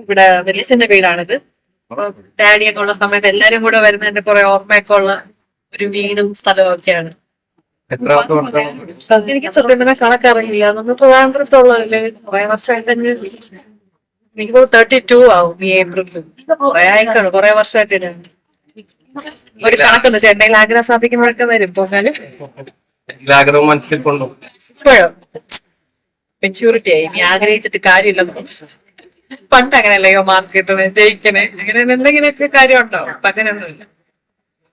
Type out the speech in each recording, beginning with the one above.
ഇവിടെ വലിയച്ഛന്റെ വീടാണിത്. അപ്പൊ ഡാഡിയൊക്കെ ഉള്ള സമയത്ത് എല്ലാരും കൂടെ വരുന്നതിന്റെ കുറെ ഓർമ്മയൊക്കെ ഉള്ള ഒരു വീടും സ്ഥലവും ഒക്കെയാണ്. എനിക്ക് സത്യം തന്നെ കണക്കറിയില്ല. നമ്മൾ ട്രിവാൻഡ്രത്തുള്ളതല്ലേ, കുറെ വർഷമായിട്ട് എനിക്കിപ്പോ 32 ആവും ഈ ഏപ്രിലിൽ. കുറെ ആയിക്കാണ്, കുറെ വർഷമായിട്ട് ഒരു കണക്കൊന്ന് ചെന്നൈയിൽ ആഗ്രഹം സാധിക്കുമ്പോഴൊക്കെ വരും പൊങ്കാല്. ഇപ്പോഴോ മെച്യൂരിറ്റി ആയി, ഇനി ആഗ്രഹിച്ചിട്ട് കാര്യമില്ല. പണ്ട് അങ്ങനെയല്ലയോ മാർക്ക് കിട്ടണേ, ജയിക്കണേ, അങ്ങനെ എന്തെങ്കിലുമൊക്കെ കാര്യം ഉണ്ടാവും. അപ്പൊ അങ്ങനെയൊന്നുമില്ല,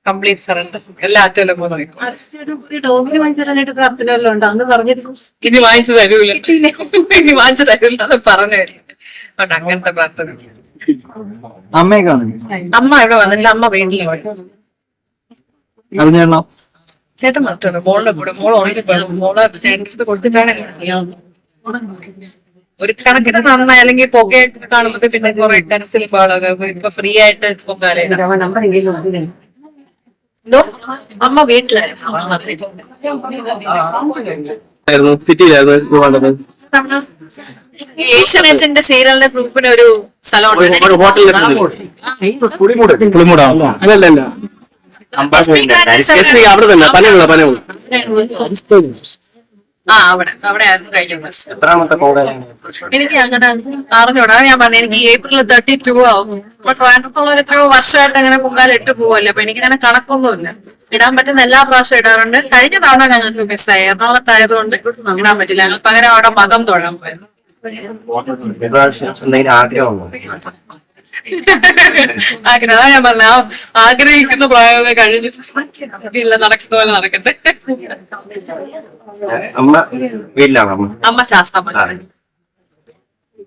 കംപ്ലീറ്റ് സറണ്ടർ. എല്ലാ അച്ഛനും ഇനി വാങ്ങിച്ചു തരൂല, ഇനി വാങ്ങിച്ചു തരൂല അത് പറഞ്ഞു തരും. അതുകൊണ്ട് അങ്ങനത്തെ പ്രാർത്ഥന. അമ്മ ഇവിടെ വന്നില്ല, അമ്മ വീട്ടിൽ ചേട്ടൻ മാത്രമാണ്. മോളുടെ കൂടെ മോള് ഉറങ്ങിപ്പോയി. മോള് ചേട്ടൻ കൊടുത്തിട്ടാണ്. ഒരു കണക്കിന് നന്നായി, അല്ലെങ്കിൽ പുകയൊക്കെ കാണുമ്പോ പിന്നെ കുറെ കരച്ചിൽ പാടൊക്കെ. ഇപ്പൊ ഫ്രീ ആയിട്ട് പൊങ്കാല അമ്മ വീട്ടിലായിരുന്നു. ഏഷ്യാനെറ്റിന്റെ സീരിയലിന്റെ ഗ്രൂപ്പിന് ഒരു സ്ഥലമുണ്ട്. അവിടെ ആയിരുന്നു കഴിഞ്ഞ വർഷം. എനിക്ക് അങ്ങനെ അറിഞ്ഞൂടാ, ഞാൻ പറഞ്ഞു. എനിക്ക് ഏപ്രിൽ 32 ആവും. അപ്പൊ ട്രാൻഡ്രത്തുള്ള എത്രയോ വർഷമായിട്ട് അങ്ങനെ പൊങ്കാല ഇട്ട് പോവല്ലേ. അപ്പൊ എനിക്കങ്ങനെ കണക്കൊന്നുമില്ല. ഇടാൻ പറ്റുന്ന എല്ലാ പ്രാവശ്യം ഇടാറുണ്ട്. കഴിഞ്ഞ തവണ ഞങ്ങൾക്ക് മിസ്സായി, എറണാകുളത്തായതുകൊണ്ട് ഇടാൻ പറ്റില്ല. ഞങ്ങൾ പകരം അവിടെ മകം തൊഴാൻ പോയത്. ആഗ്രഹം ഞാൻ പറഞ്ഞ ആഗ്രഹിക്കുന്ന പ്രായമൊക്കെ കഴിഞ്ഞു. ഇല്ല, നടക്കുന്ന പോലെ നടക്കട്ടെ. അമ്മ വീട്ടിലാണ്. അമ്മ ശാസ്ത്ര